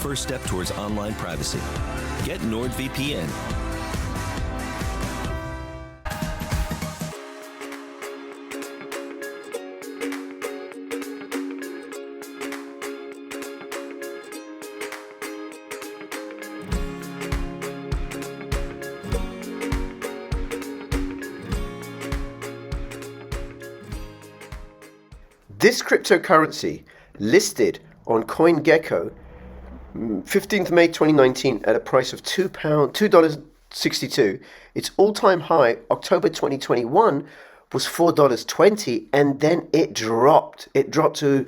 first step towards online privacy. Get NordVPN. This cryptocurrency listed on CoinGecko 15th May 2019 at a price of $2.62. Its all-time high, October 2021, was $4.20, and then it dropped. It dropped to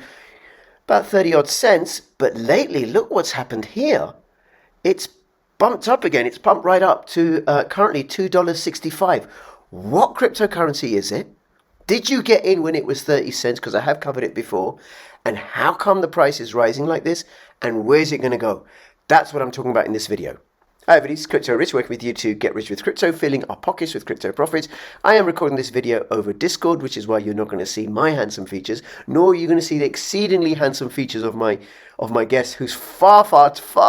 about 30 odd cents, but lately, look what's happened here. It's bumped up again. It's pumped right up to currently $2.65. What cryptocurrency is it? Did you get in when it was 30 cents? Because I have covered it before. And how come the price is rising like this? And where's it going to go? That's what I'm talking about in this video. Hi everybody, it's Crypto Rich, working with you to get rich with crypto, filling our pockets with crypto profits. I am recording this video over Discord, which is why you're not going to see my handsome features, nor are you going to see the exceedingly handsome features of my guest, who's far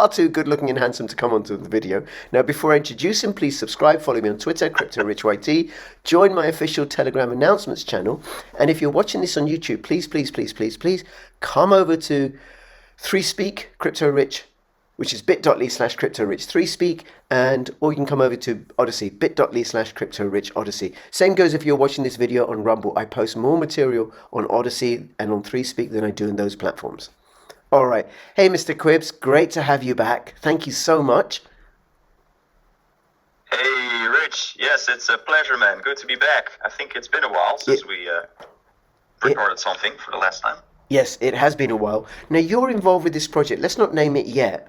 too good looking and handsome to come onto the video. Now, before I introduce him, please subscribe, follow me on Twitter, CryptoRichYT, join my official Telegram announcements channel, and if you're watching this on YouTube, please come over to 3Speak Crypto Rich, which is bit.ly/CryptoRich3Speak, or you can come over to ODYSEE, bit.ly/CryptoRichOdyssey. Same goes if you're watching this video on Rumble. I post more material on ODYSEE and on 3Speak than I do in those platforms. All right. Hey, Mr. Quibbs, great to have you back. Thank you so much. Hey, Rich. Yes, it's a pleasure, man. Good to be back. I think it's been a while since we recorded something for the last time. Yes, it has been a while. Now, you're involved with this project. Let's not name it yet.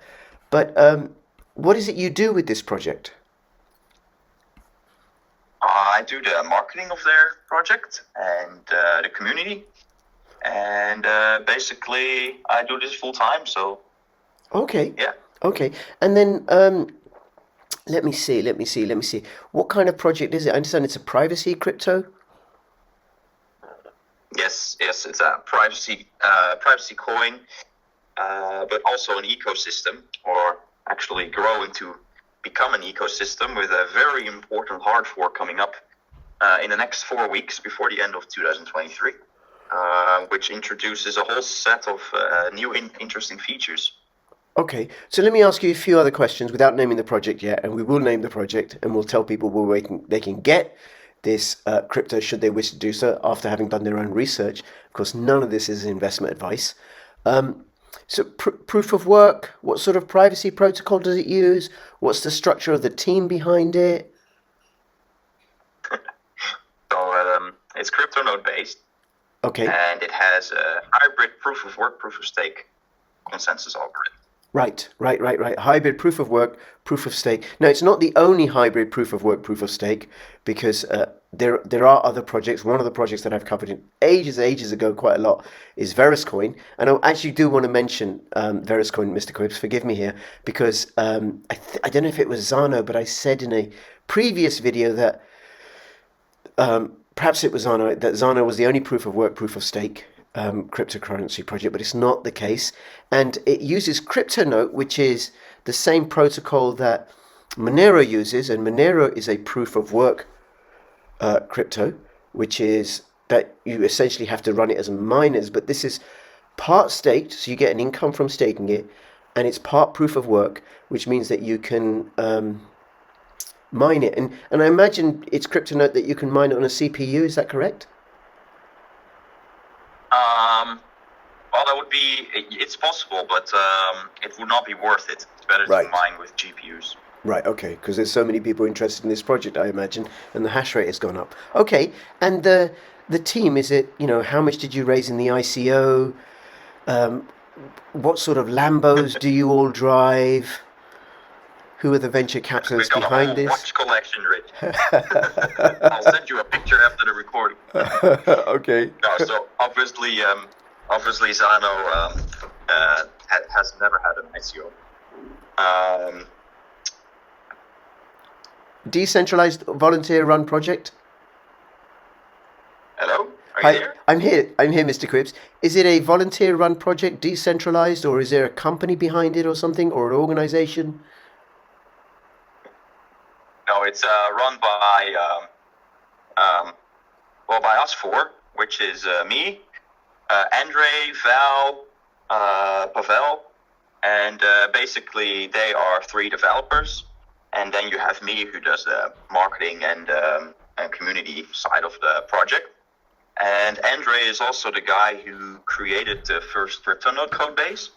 But what is it you do with this project? I do the marketing of their project and the community. And basically, I do this full time, so... Okay. Yeah. Okay. And then, let me see. What kind of project is it? I understand it's a privacy crypto? Yes, it's a privacy coin, but also an ecosystem, or actually growing to become an ecosystem with a very important hard fork coming up in the next 4 weeks before the end of 2023, which introduces a whole set of new interesting features. Okay, so let me ask you a few other questions without naming the project yet, and we will name the project, and we'll tell people where they can get this crypto should they wish to do so after having done their own research. Of course, none of this is investment advice. So proof of work, what sort of privacy protocol does it use? What's the structure of the team behind it? So it's crypto node based. Okay. And it has a hybrid proof of work, proof of stake consensus algorithm. Right. Hybrid proof of work, proof of stake. Now, it's not the only hybrid proof of work, proof of stake, because there are other projects. One of the projects that I've covered in ages ago, quite a lot, is Veriscoin. And I actually do want to mention Veriscoin, Mr. Quibbs, forgive me here, because I don't know if it was Zano, but I said in a previous video that perhaps it was Zano, that Zano was the only proof of work, proof of stake cryptocurrency project, but it's not the case. And it uses CryptoNote, which is the same protocol that Monero uses, and Monero is a proof of work crypto, which is that you essentially have to run it as miners, but this is part staked, so you get an income from staking it, and it's part proof of work, which means that you can mine it. And I imagine it's CryptoNote that you can mine it on a CPU, is that correct? Well, that would be, it's possible, but it would not be worth it. It's better to mine with GPUs. Right, okay, because there's so many people interested in this project, I imagine, and the hash rate has gone up. Okay, and the team, is it, how much did you raise in the ICO? What sort of Lambos do you all drive? Who are the venture capitalists behind this? Watch collection, Rich. I'll send you a picture after the recording. Okay. No, so obviously Zano has never had an ICO. Decentralized volunteer-run project? Hello? Are you there? I'm here. I'm here, Mr. Cripps. Is it a volunteer-run project, decentralized, or is there a company behind it or something, or an organization? No, it's run by by us four, which is me, Andre, Val, Pavel, and basically they are three developers, and then you have me who does the marketing and community side of the project. And Andre is also the guy who created the first CryptoNode code base.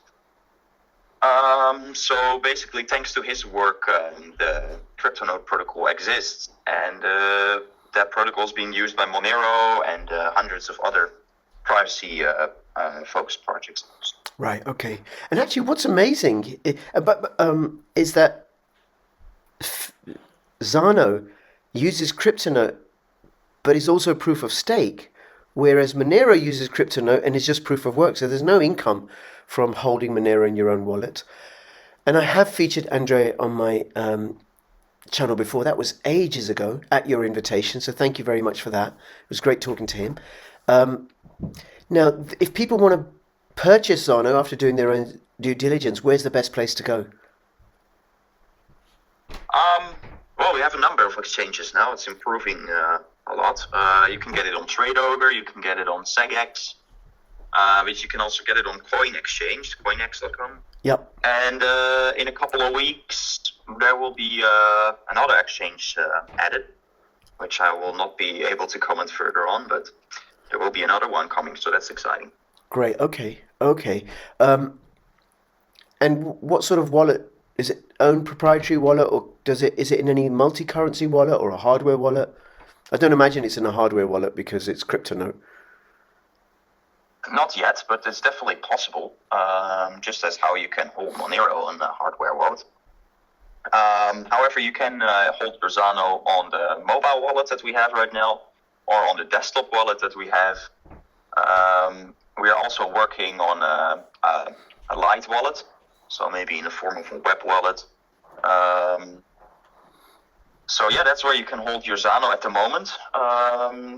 So basically, thanks to his work, the CryptoNode protocol exists, and that protocol is being used by Monero and hundreds of other privacy-focused projects. Right. Okay. And actually, what's amazing, is that Zano uses CryptoNode, but is also proof of stake. Whereas Monero uses CryptoNote and is just proof of work. So there's no income from holding Monero in your own wallet. And I have featured Andre on my channel before. That was ages ago at your invitation. So thank you very much for that. It was great talking to him. Now, if people want to purchase Zano after doing their own due diligence, where's the best place to go? Well, we have a number of exchanges now. It's improving a lot. You can get it on TradeOgre, you can get it on SegX, but you can also get it on Coin Exchange, coinex.com. Yep. And in a couple of weeks, there will be another exchange added, which I will not be able to comment further on, but there will be another one coming, so that's exciting. Great. Okay. And what sort of wallet? Is it own proprietary wallet, or is it in any multi-currency wallet or a hardware wallet? I don't imagine it's in a hardware wallet because it's CryptoNote. Not yet, but it's definitely possible. Just as how you can hold Monero on the hardware wallet. However, you can hold your Zano on the mobile wallet that we have right now, or on the desktop wallet that we have. We are also working on a light wallet, so maybe in the form of a web wallet. So yeah, that's where you can hold your Zano at the moment.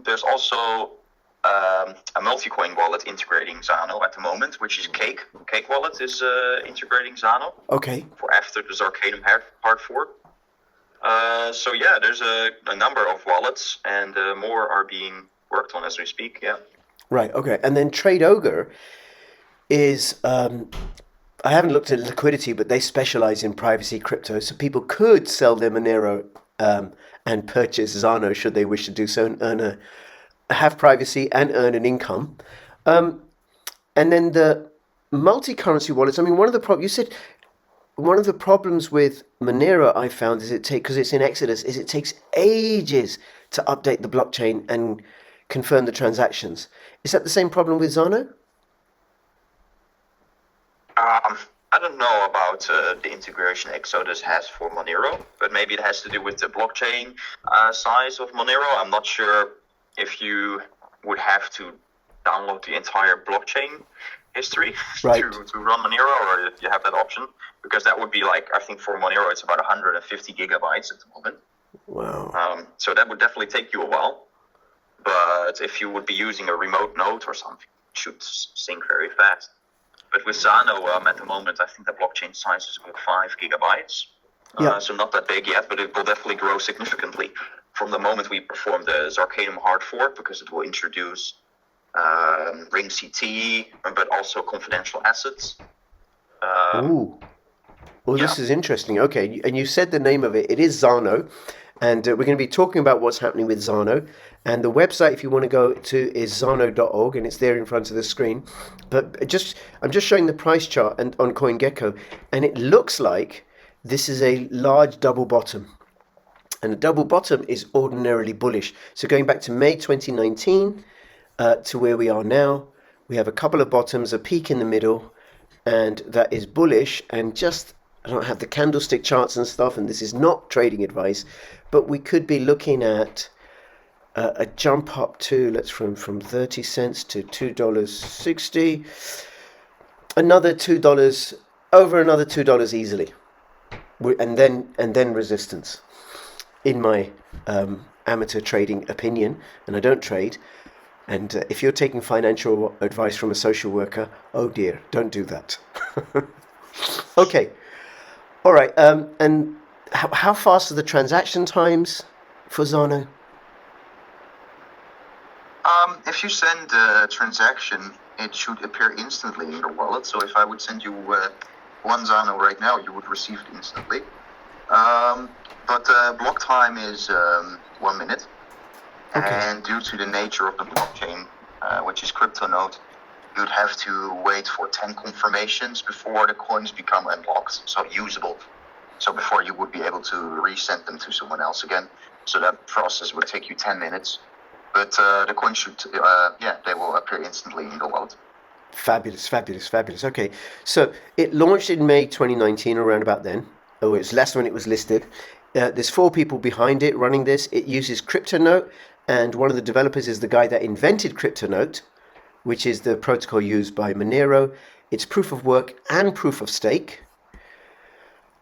There's also a multi-coin wallet integrating Zano at the moment, which is Cake. Cake wallet is integrating Zano. Okay. For after the Zarkanium hard fork. So yeah, there's a number of wallets, and more are being worked on as we speak. Yeah. Right. Okay. And then TradeOgre is I haven't looked at liquidity, but they specialize in privacy crypto, so people could sell their Monero and purchase Zano should they wish to do so, and have privacy and earn an income. And then the multi-currency wallets. I mean, you said one of the problems with Monero I found is because it's in Exodus, is it takes ages to update the blockchain and confirm the transactions. Is that the same problem with Zano? I don't know about the integration Exodus has for Monero, but maybe it has to do with the blockchain size of Monero. I'm not sure if you would have to download the entire blockchain history right. to run Monero, or if you have that option, because that would be like, I think for Monero it's about 150 gigabytes at the moment. Wow. So that would definitely take you a while. But if you would be using a remote node or something, it should sync very fast. But with Zano, at the moment, I think the blockchain size is about 5 gigabytes. Yeah. So not that big yet, but it will definitely grow significantly from the moment we perform the Zarkanium hard fork, because it will introduce Ring CT, but also confidential assets. Ooh. Well, yeah. This is interesting. Okay, and you said the name of it. It is Zano, and we're going to be talking about what's happening with Zano. And the website, if you want to go to, is zano.org, and it's there in front of the screen. But I'm just showing the price chart and on CoinGecko, and it looks like this is a large double bottom. And a double bottom is ordinarily bullish. So going back to May 2019 to where we are now, we have a couple of bottoms, a peak in the middle, and that is bullish. And I don't have the candlestick charts and stuff, and this is not trading advice, but we could be looking at a jump up to, from 30 cents to $2.60, another $2, over another $2 easily, and then resistance. In my amateur trading opinion, and I don't trade, And if you're taking financial advice from a social worker, oh dear, don't do that. Okay, all right. And how fast are the transaction times for Zano? If you send a transaction, it should appear instantly in your wallet. So if I would send you one Zano right now, you would receive it instantly. But block time is 1 minute. Okay. And due to the nature of the blockchain, which is CryptoNote, you'd have to wait for 10 confirmations before the coins become unlocked, so usable. So before you would be able to resend them to someone else again. So that process would take you 10 minutes. But the coins should, they will appear instantly in the wallet. Fabulous, fabulous, fabulous. Okay, so it launched in May 2019, around about then. Oh, it's less when it was listed. There's 4 people behind it running this. It uses CryptoNote, and one of the developers is the guy that invented CryptoNote, which is the protocol used by Monero. It's proof of work and proof of stake.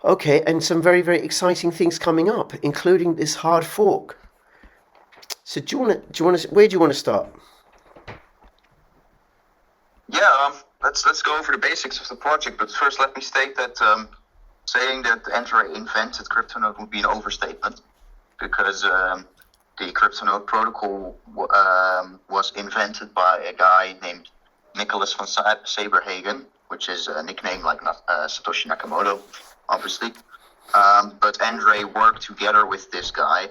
Okay, and some very, very exciting things coming up, including this hard fork. So where do you want to start? Yeah, let's go over the basics of the project. But first, let me state that saying that Andre invented CryptoNote would be an overstatement, because the CryptoNote protocol was invented by a guy named Nicholas van Saberhagen, which is a nickname like Satoshi Nakamoto, obviously. But Andre worked together with this guy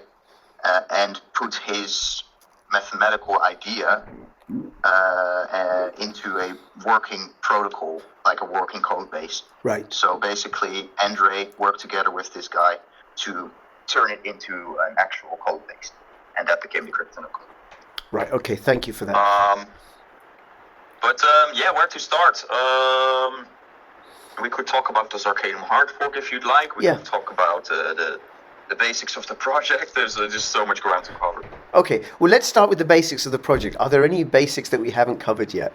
and put his mathematical idea into a working protocol, like a working code base. Right. So basically, Andre worked together with this guy to turn it into an actual code base, and that became the CryptoNote code. Right. Okay. Thank you for that. Where to start? We could talk about the Zarkanium hard fork if you'd like. We could talk about the basics of the project. There's just so much ground to cover. Okay, well, let's start with the basics of the project. Are there any basics that we haven't covered yet?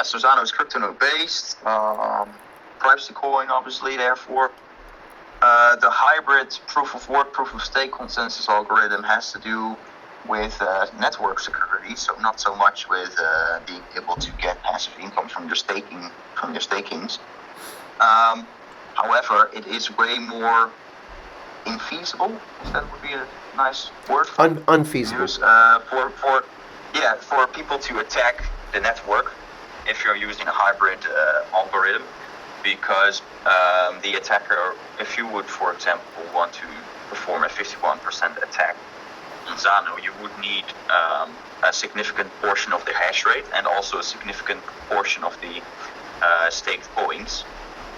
So Zano is CryptoNote based. Privacy coin, obviously, therefore. The hybrid proof of work, proof of stake consensus algorithm has to do with network security, so not so much with being able to get passive income from your stakings. However, it is way more infeasible, if that would be a nice word. Unfeasible. For people to attack the network if you're using a hybrid algorithm, because the attacker, if you would, for example, want to perform a 51% attack on Zano, you would need a significant portion of the hash rate and also a significant portion of the staked coins.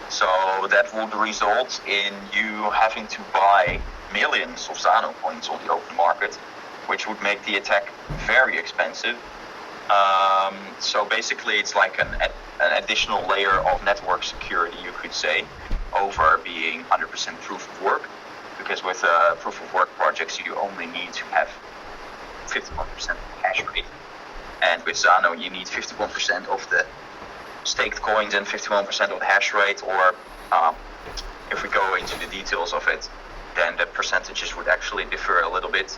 So that would result in you having to buy millions of Zano coins on the open market, which would make the attack very expensive. So basically, it's like an additional layer of network security, you could say, over being 100% proof of work. Because with proof of work projects, you only need to have 51% hash rate. And with Zano, you need 51% of the staked coins and 51% of the hash rate, or if we go into the details of it, then the percentages would actually differ a little bit.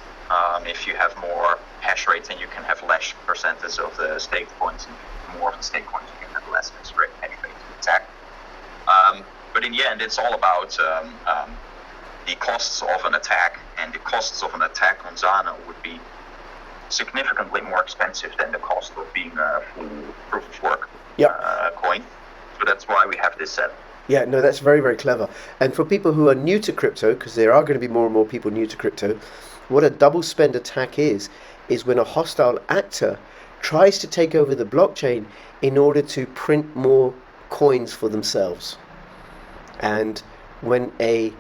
If you have more hash rate, then you can have less percentage of the staked coins, and more of the staked coins, you can have less hash rate to attack. But in the end, it's all about the costs of an attack, and the costs of an attack on Zano would be significantly more expensive than the cost of being a full proof of work coin. So that's why we have this set. Yeah, no, that's very, very clever. And for people who are new to crypto, because there are going to be more and more people new to crypto, what a double spend attack is when a hostile actor tries to take over the blockchain in order to print more coins for themselves. And when a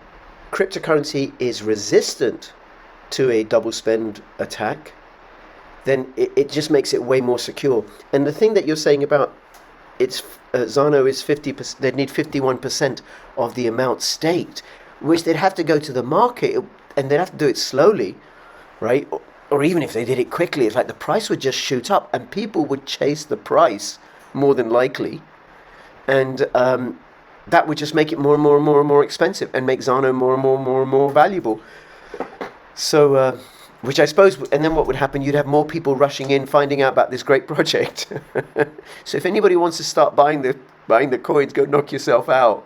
cryptocurrency is resistant to a double spend attack, then it just makes it way more secure. And the thing that you're saying about Zano is 50%, they'd need 51% of the amount staked, which they'd have to go to the market, and they'd have to do it slowly, right? Or even if they did it quickly, it's like the price would just shoot up, and people would chase the price more than likely, and that would just make it more and more and more and more expensive, and make Zano more and more and more and more valuable. So Which I suppose, and then what would happen? You'd have more people rushing in, finding out about this great project. So if anybody wants to start buying the coins, go knock yourself out.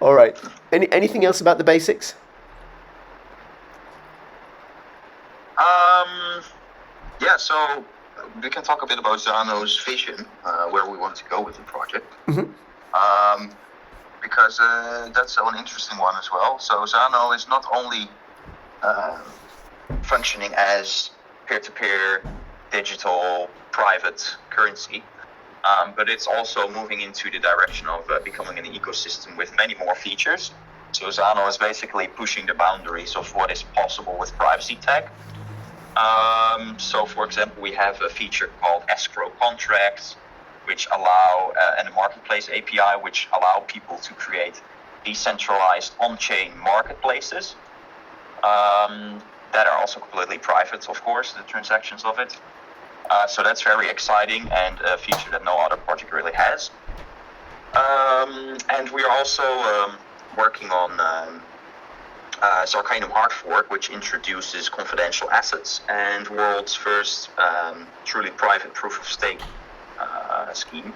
All right. Anything else about the basics? Yeah, so we can talk a bit about Zano's vision, where we want to go with the project. Because that's an interesting one as well. So Zano is not only functioning as peer-to-peer digital private currency, but it's also moving into the direction of becoming an ecosystem with many more features. So Zano is basically pushing the boundaries of what is possible with privacy tech. So for example, we have a feature called escrow contracts, which allow, and a marketplace API, which allow people to create decentralized on-chain marketplaces that are also completely private, of course, the transactions of it. So that's very exciting and a feature that no other project really has. And we are also working on Zarcanum hard fork, which introduces confidential assets and world's first truly private proof of stake scheme.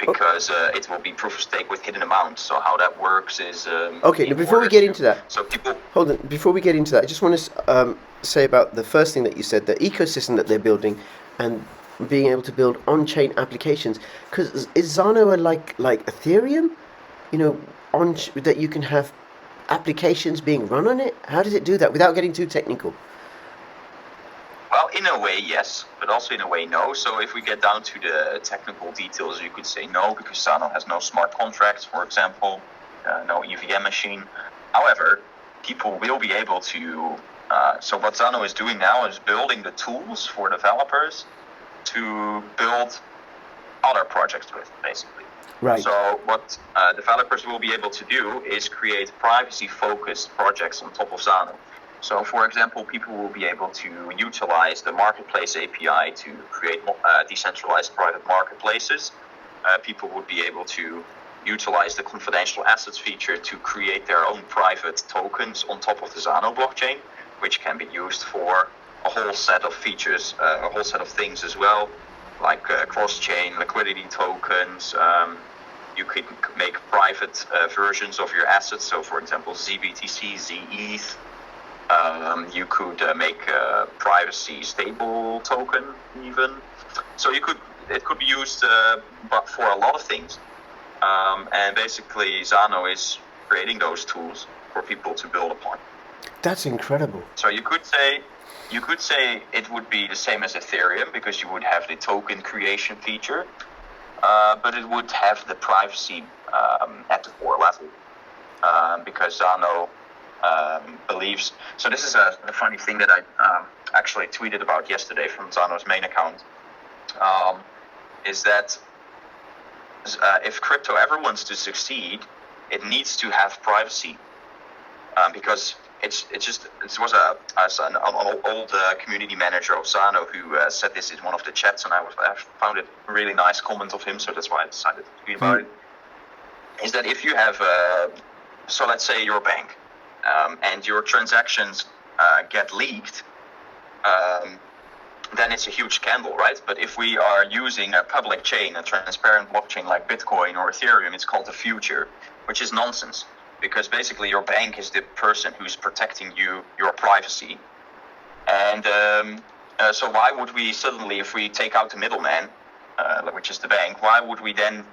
Because it will be proof of stake with hidden amounts. So how that works is okay. Now before we get into that, so people hold on. Before we get into that, I just want to say about the first thing that you said, the ecosystem that they're building, and being able to build on-chain applications. Because is Zano like Ethereum? You know, that you can have applications being run on it. How does it do that without getting too technical? Well, in a way, yes, but also in a way, no. So if we get down to the technical details, you could say no, because Zano has no smart contracts, for example, no EVM machine. However, people will be able to, so what Zano is doing now is building the tools for developers to build other projects with, basically. Right. So what developers will be able to do is create privacy-focused projects on top of Zano. So, for example, people will be able to utilize the marketplace API to create decentralized private marketplaces. People would be able to utilize the confidential assets feature to create their own private tokens on top of the Zano blockchain, which can be used for a whole set of features, a whole set of things as well, like cross-chain liquidity tokens. You could make private versions of your assets. So, for example, ZBTC, ZETH. You could make a privacy stable token even. So it could be used but for a lot of things. And basically Zano is creating those tools for people to build upon. That's incredible. So you could say it would be the same as Ethereum, because you would have the token creation feature, but it would have the privacy at the core level, because Zano believes. So this is a funny thing that I actually tweeted about yesterday from Zano's main account. Is that if crypto ever wants to succeed, it needs to have privacy, because it was an old community manager of Zano who said this in one of the chats, and I found it a really nice comment of him, so that's why I decided to tweet about it. Is that if you have so let's say you're a bank. And your transactions get leaked, then it's a huge scandal, right? But if we are using a public chain, a transparent blockchain like Bitcoin or Ethereum, it's called the future, which is nonsense, because basically your bank is the person who's protecting your privacy. And so why would we suddenly, if we take out the middleman, which is the bank, why would we then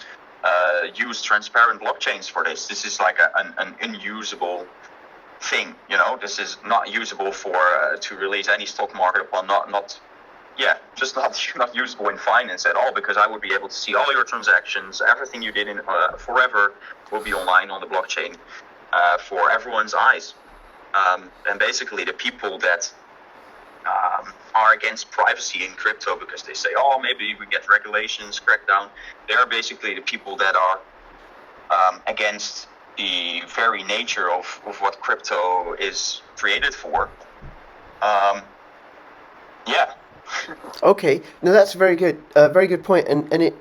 use transparent blockchains for this? This is like an unusable thing, you know. This is not usable for to release any stock market upon, just not usable in finance at all, because I would be able to see all your transactions, everything you did in forever will be online on the blockchain for everyone's eyes. And basically the people that are against privacy in crypto, because they say, oh, maybe we get regulations, crackdown, they're basically the people that are against the very nature of what crypto is created for. Yeah. Okay, no, that's very good point, and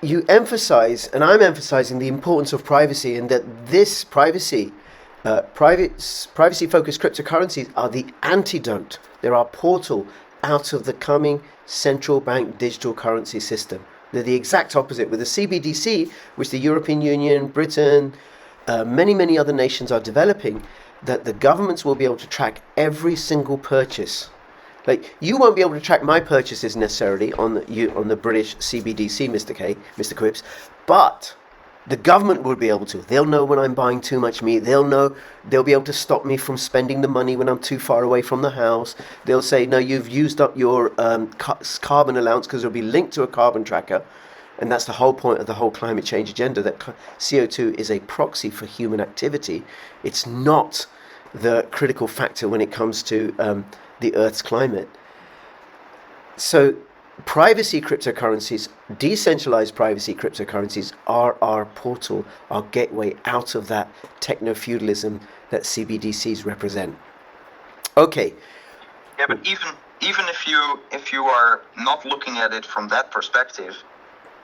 you emphasize, and I'm emphasizing the importance of privacy, and that this privacy Privacy-focused cryptocurrencies are the antidote. They're our portal out of the coming central bank digital currency system. They're the exact opposite. With the CBDC, which the European Union, Britain, many other nations are developing, that the governments will be able to track every single purchase. Like, you won't be able to track my purchases necessarily on the British CBDC, Mr. Quips, but the government will be able to. They'll know when I'm buying too much meat. They'll be able to stop me from spending the money when I'm too far away from the house. They'll say, no, you've used up your carbon allowance, because it'll be linked to a carbon tracker. And that's the whole point of the whole climate change agenda, that CO2 is a proxy for human activity. It's not the critical factor when it comes to the Earth's climate. So privacy cryptocurrencies, decentralized privacy cryptocurrencies, are our portal, our gateway out of that techno-feudalism that CBDCs represent. Okay. Yeah, but even if you are not looking at it from that perspective,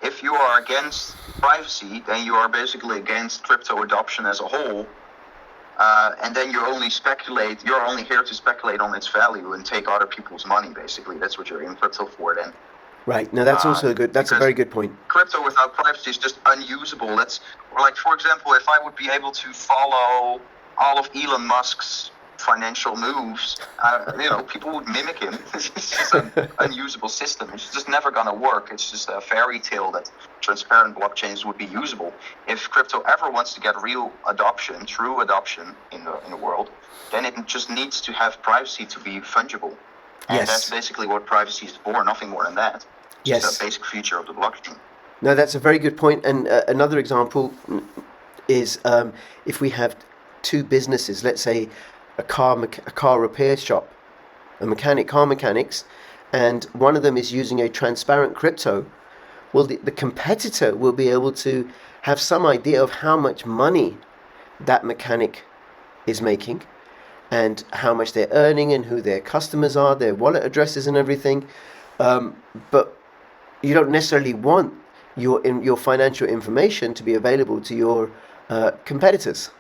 if you are against privacy, then you are basically against crypto adoption as a whole. And then you're only here to speculate on its value and take other people's money, basically. That's what you're in crypto for then. Right. No, that's also that's a very good point. Crypto without privacy is just unusable. That's like, for example, if I would be able to follow all of Elon Musk's financial moves, people would mimic him. It's just an unusable system. It's just never going to work. It's just a fairy tale that transparent blockchains would be usable. If crypto ever wants to get real adoption, true adoption in the world, then it just needs to have privacy to be fungible. And that's basically what privacy is for, nothing more than that. It's just a basic feature of the blockchain. No, that's a very good point. And another example is if we have two businesses, let's say a car repair shop, car mechanics, and one of them is using a transparent crypto, well, the competitor will be able to have some idea of how much money that mechanic is making and how much they're earning and who their customers are, their wallet addresses and everything. But you don't necessarily want your financial information to be available to your competitors.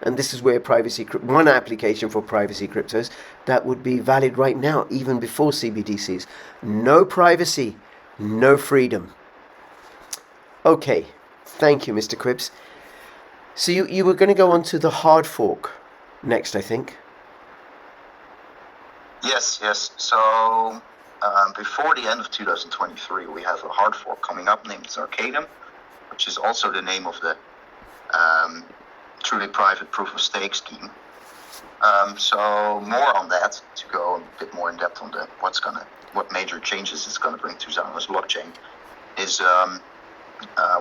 And this is where one application for privacy cryptos that would be valid right now, even before CBDCs. No privacy, no freedom. Okay, thank you, Mr. Quips. So you were going to go on to the hard fork next, I think. Yes. So before the end of 2023, we have a hard fork coming up named Arcanum, which is also the name of the truly private proof of stake scheme. So more on that, to go a bit more in depth on what major changes it's gonna bring to Zano's blockchain, is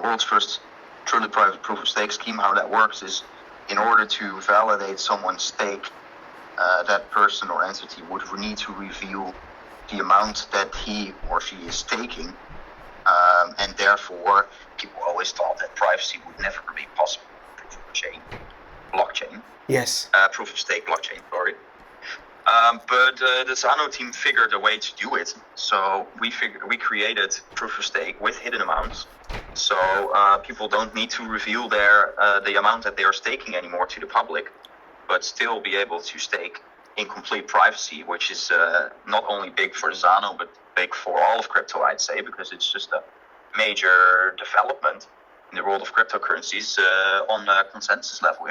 world's first truly private proof of stake scheme. How that works is, in order to validate someone's stake, that person or entity would need to reveal the amount that he or she is staking, and therefore people always thought that privacy would never be possible. Blockchain. Yes. Proof of stake blockchain, sorry. But the Zano team figured a way to do it. So we created proof of stake with hidden amounts. So people don't need to reveal the amount that they are staking anymore to the public, but still be able to stake in complete privacy, which is not only big for Zano, but big for all of crypto, I'd say, because it's just a major development in the world of cryptocurrencies on a consensus level,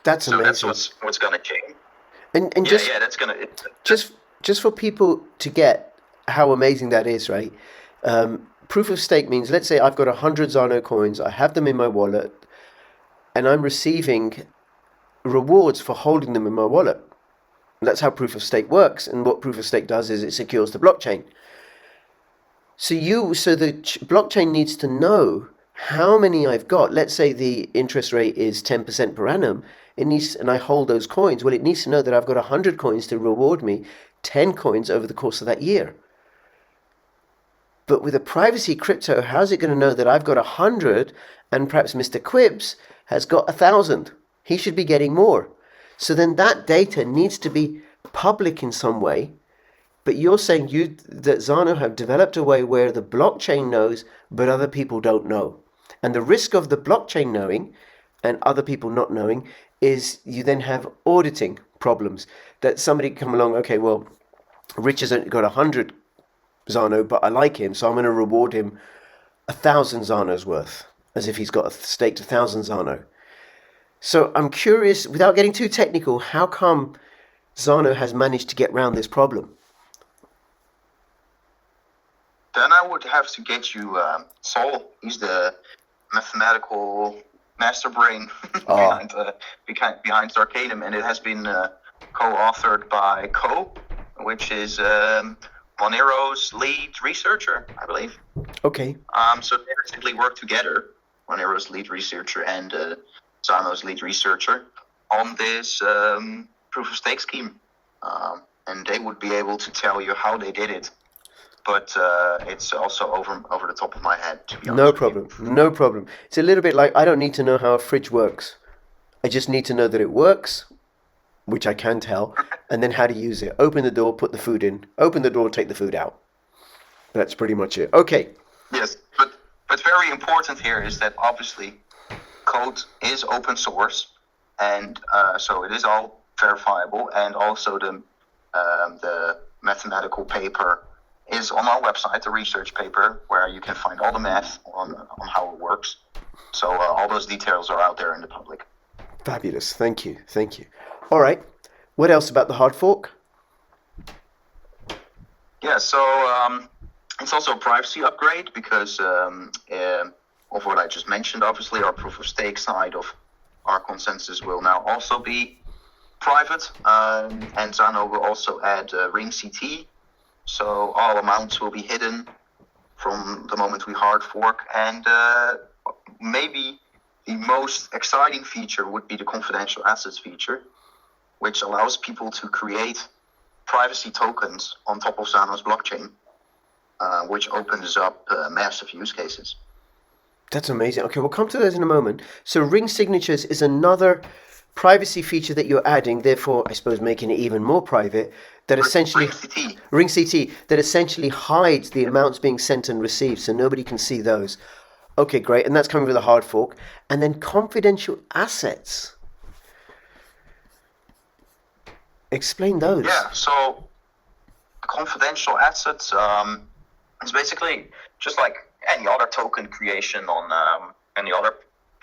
That's amazing. So that's what's going to change. And that's going to... Just for people to get how amazing that is, right? Proof of stake means, let's say I've got 100 Zano coins, I have them in my wallet, and I'm receiving rewards for holding them in my wallet. That's how proof of stake works. And what proof of stake does is it secures the blockchain. So the blockchain needs to know how many I've got. Let's say the interest rate is 10% per annum. And I hold those coins. Well, it needs to know that I've got 100 coins to reward me 10 coins over the course of that year. But with a privacy crypto, how's it going to know that I've got 100 and perhaps Mr. Quips has got 1,000? He should be getting more. So then that data needs to be public in some way. But you're saying that Zano have developed a way where the blockchain knows, but other people don't know. And the risk of the blockchain knowing and other people not knowing is you then have auditing problems. That somebody come along, okay, well, Rich has only got 100 Zano, but I like him, so I'm going to reward him 1,000 Zanos worth, as if he's got staked 1,000 Zano. So I'm curious, without getting too technical, how come Zano has managed to get around this problem? Then I would have to get you Sol. He's the mathematical master brain behind Arcanum, and it has been co-authored by Co, which is Monero's lead researcher, I believe. Okay. So they basically work together, Monero's lead researcher and Zano's lead researcher, on this proof of stake scheme. And they would be able to tell you how they did it. But it's also over the top of my head, to be honest. No problem. It's a little bit like, I don't need to know how a fridge works. I just need to know that it works, which I can tell, and then how to use it. Open the door, put the food in. Open the door, take the food out. That's pretty much it. Okay. Yes, but very important here is that obviously code is open source, and so it is all verifiable, and also the mathematical paper is on our website, the research paper, where you can find all the math on how it works. So all those details are out there in the public. Fabulous. Thank you. All right. What else about the hard fork? Yeah, so it's also a privacy upgrade because of what I just mentioned. Obviously, our proof of stake side of our consensus will now also be private, and Zano will also add ring CT. So all amounts will be hidden from the moment we hard fork, and maybe the most exciting feature would be the confidential assets feature, which allows people to create privacy tokens on top of Zano's blockchain, which opens up massive use cases. That's amazing. Okay, we'll come to those in a moment. So ring signatures is another privacy feature that you're adding, therefore, I suppose, making it even more private, that essentially... Ring CT, that essentially hides the amounts being sent and received, so nobody can see those. Okay, great. And that's coming with a hard fork. And then confidential assets. Explain those. Yeah, so confidential assets is basically just like any other token creation on any other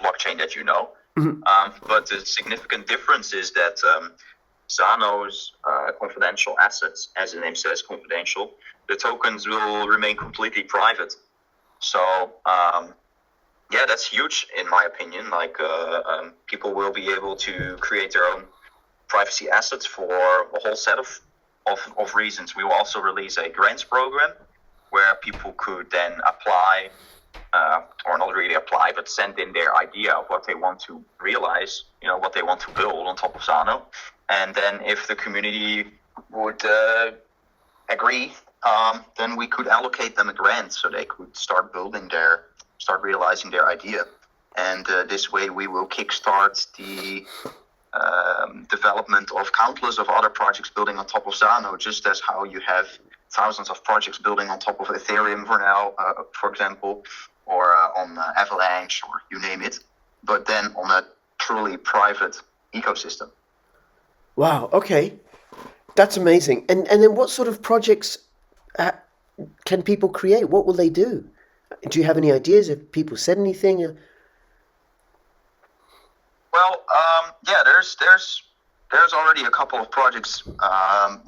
blockchain that you know. Mm-hmm. But the significant difference is that Zano's confidential assets, as the name says, confidential, the tokens will remain completely private. So, yeah, that's huge in my opinion. Like, people will be able to create their own privacy assets for a whole set of reasons. We will also release a grants program where people could then apply, or not really apply, but send in their idea of what they want to realize, what they want to build on top of Zano. And then if the community would agree, then we could allocate them a grant so they could start realizing their idea. And this way we will kickstart the development of countless of other projects building on top of Zano, just as how you have thousands of projects building on top of Ethereum for now, for example, or on Avalanche, or you name it, but then on a truly private ecosystem. Wow, okay. That's amazing. And then what sort of projects can people create? What will they do? Do you have any ideas? Have people said anything? Well, yeah, there's already a couple of projects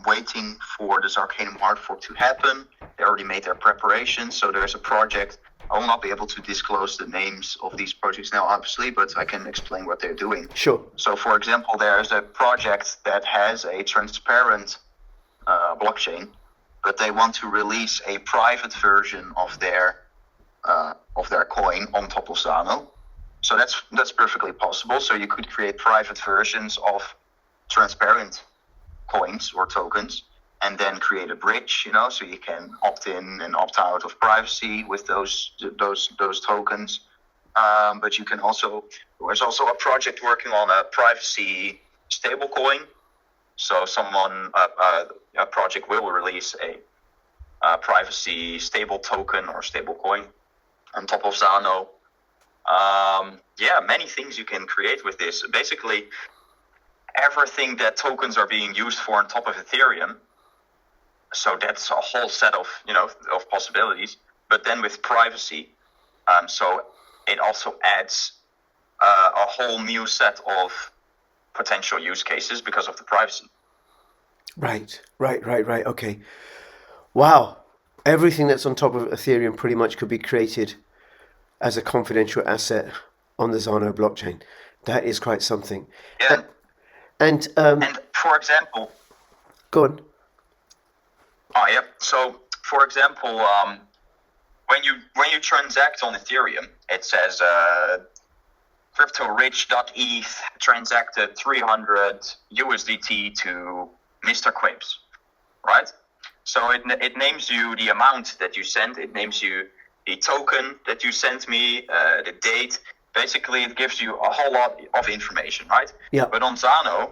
waiting for this Arcanum hard fork to happen. They already made their preparations. So there's a project. I will not be able to disclose the names of these projects now, obviously, but I can explain what they're doing. Sure. So, for example, there's a project that has a transparent blockchain, but they want to release a private version of their coin on top of Zano. So that's perfectly possible. So you could create private versions of transparent coins or tokens, and then create a bridge, so you can opt in and opt out of privacy with those tokens. But you can there's also a project working on a privacy stablecoin. So a project will release a privacy stable token or stablecoin on top of Zano. Yeah, many things you can create with this. Basically, everything that tokens are being used for on top of Ethereum. So that's a whole set of of possibilities. But then with privacy, so it also adds a whole new set of potential use cases because of the privacy. Right. Okay. Wow. Everything that's on top of Ethereum pretty much could be created as a confidential asset on the Zano blockchain. That is quite something. Yeah. And And for example, go on. oh yeah. So for example, when you transact on Ethereum, it says cryptorich.eth transacted 300 USDT to Mr. Quims, right? So it names you the amount that you sent. It names you the token that you sent me, the date. Basically, it gives you a whole lot of information, right? Yeah. But on Zano,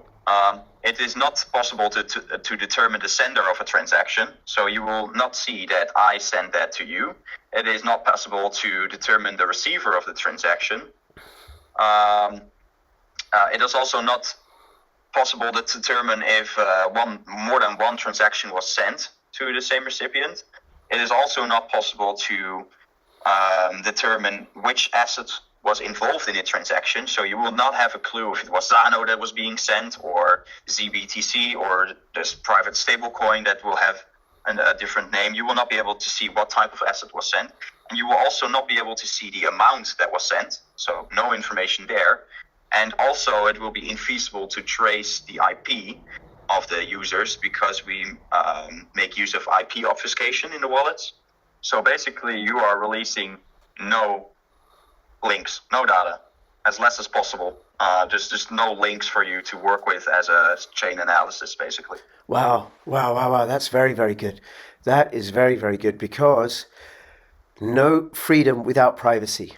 it is not possible to determine the sender of a transaction. So you will not see that I sent that to you. It is not possible to determine the receiver of the transaction. It is also not possible to determine if more than one transaction was sent to the same recipient. It is also not possible to determine which asset was involved in the transaction. So you will not have a clue if it was Zano that was being sent, or ZBTC, or this private stablecoin that will have a different name. You will not be able to see what type of asset was sent. And you will also not be able to see the amount that was sent. So no information there. And also it will be infeasible to trace the IP of the users, because we make use of IP obfuscation in the wallets. So basically you are releasing no links, no data, as less as possible. There's just no links for you to work with as a chain analysis, basically. Wow. That's very, very good. That is very, very good, because no freedom without privacy.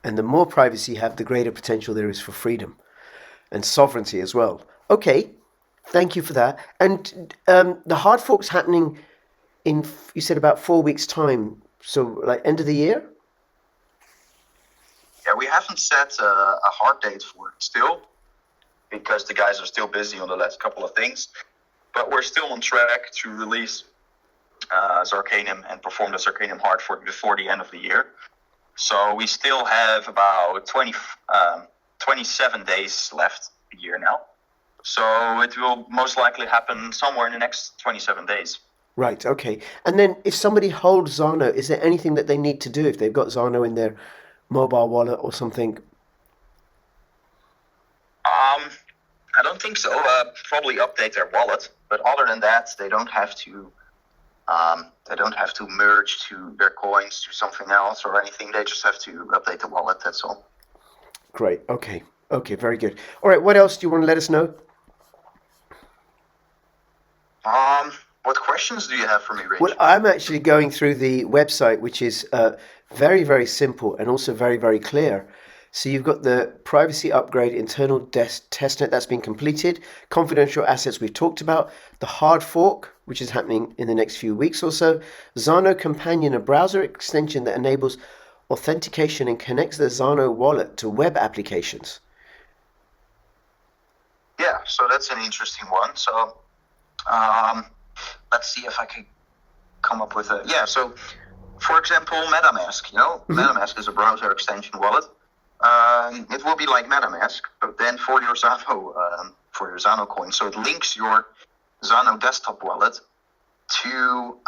And the more privacy you have, the greater potential there is for freedom and sovereignty as well. Okay, thank you for that. And the hard fork's happening in, you said, about 4 weeks' time. So like end of the year? Yeah, we haven't set a hard date for it still, because the guys are still busy on the last couple of things. But we're still on track to release Zarkanium and perform the Zarkanium hard fork before the end of the year. So we still have about 27 days left a year now. So it will most likely happen somewhere in the next 27 days. Right, okay. And then if somebody holds Zano, is there anything that they need to do if they've got Zano in their mobile wallet or something? I don't think so. Probably update their wallet, but other than that, they don't have to. They don't have to merge to their coins to something else or anything. They just have to update the wallet. That's all. Great. Okay, very good. All right, what else do you want to let us know? What questions do you have for me, Rich? Well, I'm actually going through the website, which is very, very simple and also very, very clear. So you've got the privacy upgrade internal testnet that's been completed, confidential assets we've talked about, the hard fork, which is happening in the next few weeks or so, Zano Companion, a browser extension that enables authentication and connects the Zano wallet to web applications. Yeah, so that's an interesting one. So let's see if I can come up with a... Yeah, so for example, MetaMask, MetaMask is a browser extension wallet. It will be like MetaMask, but then for your Zano coin. So it links your Zano desktop wallet to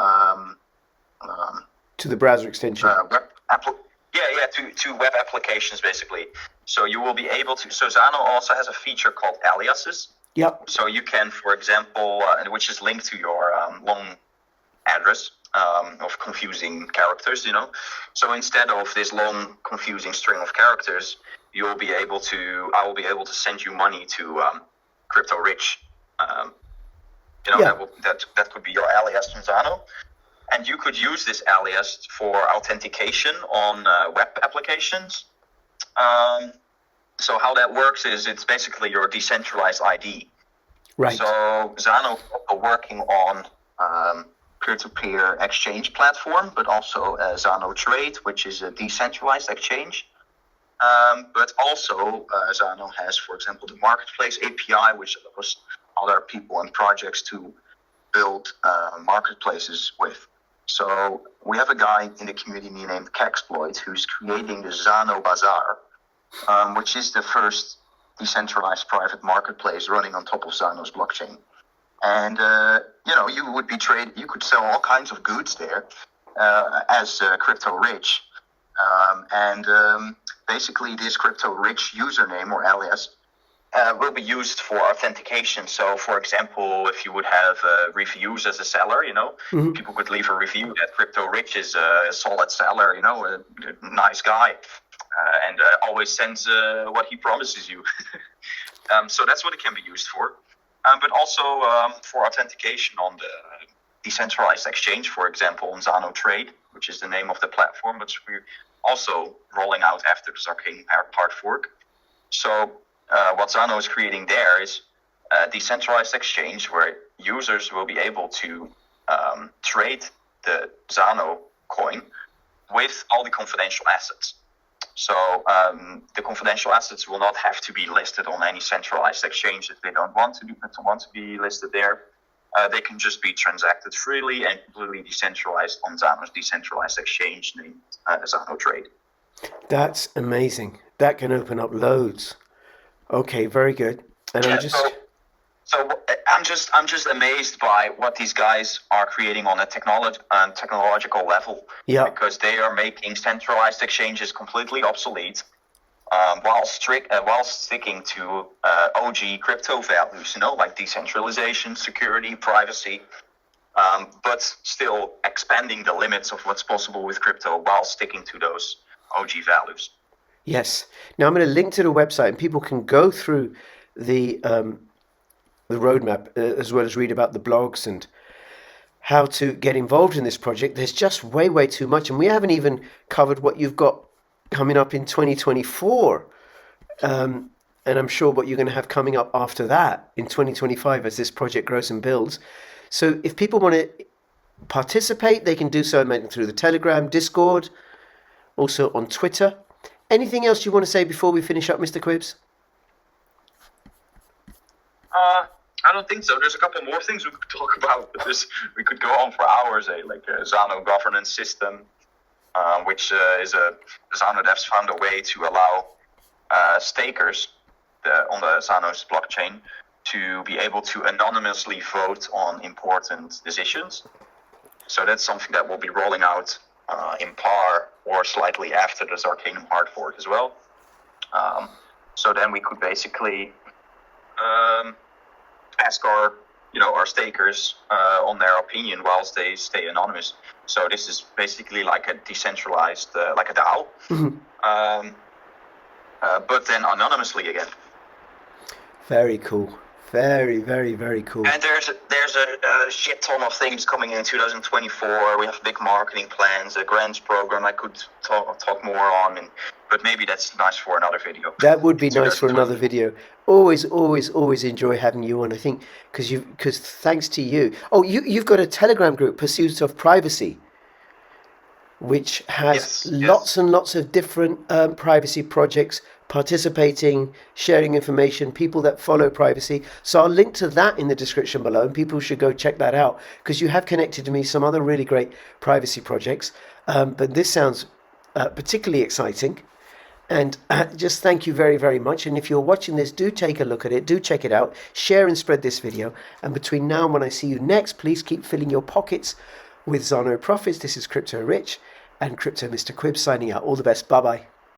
the browser extension. To web applications, basically. So you will be able to. So Zano also has a feature called aliases. Yep. So you can, for example, which is linked to your long address of confusing characters, So instead of this long confusing string of characters, I will be able to send you money to CryptoRich. That could be your alias from Zano. And you could use this alias for authentication on web applications. So how that works is it's basically your decentralized ID. Right. So Zano is working on peer-to-peer exchange platform, but also Zano Trade, which is a decentralized exchange. But also, Zano has, for example, the marketplace API, which allows other people and projects to build marketplaces with. So we have a guy in the community named Kexploit who's creating the Zano Bazaar, which is the first decentralized private marketplace running on top of Zano's blockchain. And you would be you could sell all kinds of goods there as crypto rich. Basically this crypto rich username or alias will be used for authentication. So, for example, if you would have reviews as a seller, people could leave a review that Crypto Rich is a solid seller, a nice guy, and always sends what he promises you. So that's what it can be used for. But also for authentication on the decentralized exchange, for example, on Zano Trade, which is the name of the platform, which we're also rolling out after this Arcane hard fork. So what Zano is creating there is a decentralized exchange where users will be able to trade the Zano coin with all the confidential assets. So the confidential assets will not have to be listed on any centralized exchange if they don't want to be listed there. They can just be transacted freely and completely decentralized on Zano's decentralized exchange named Zano Trade. That's amazing. That can open up loads. Okay, very good. And I'm just amazed by what these guys are creating on a technological level. Yeah. Because they are making centralized exchanges completely obsolete, while sticking to OG crypto values, like decentralization, security, privacy, but still expanding the limits of what's possible with crypto while sticking to those OG values. Yes. Now I'm going to link to the website, and people can go through the roadmap as well as read about the blogs and how to get involved in this project. There's just way too much, and we haven't even covered what you've got coming up in 2024, and I'm sure what you're going to have coming up after that in 2025 as this project grows and builds. So if people want to participate, they can do so maybe through the Telegram, Discord, also on Twitter. Anything else you want to say before we finish up, Mr. Quibbs? I don't think so. There's a couple more things we could talk about. We could go on for hours, like a Zano governance system, which is Zano devs found a way to allow stakers on the Zano's blockchain to be able to anonymously vote on important decisions. So that's something that we'll be rolling out in par or slightly after this Arcane hard fork as well. So then we could basically ask our stakers on their opinion whilst they stay anonymous. So this is basically like a decentralized, like a DAO, but then anonymously again. Very cool. Very, very, very cool. And there's a shit ton of things coming in 2024. We have big marketing plans, a grants program I could talk more on, but maybe that's nice for another video. That would be nice for another video. Always enjoy having you on. I think because thanks to you. Oh, you've got a Telegram group, Pursuit of Privacy, which has lots and lots of different privacy projects participating, sharing information, people that follow privacy. So I'll link to that in the description below, and people should go check that out because you have connected to me some other really great privacy projects. But this sounds particularly exciting. And just thank you very, very much. And if you're watching this, do take a look at it. Do check it out. Share and spread this video. And between now and when I see you next, please keep filling your pockets with Zano profits. This is Crypto Rich and Crypto Mr. Quibbs signing out. All the best. Bye-bye.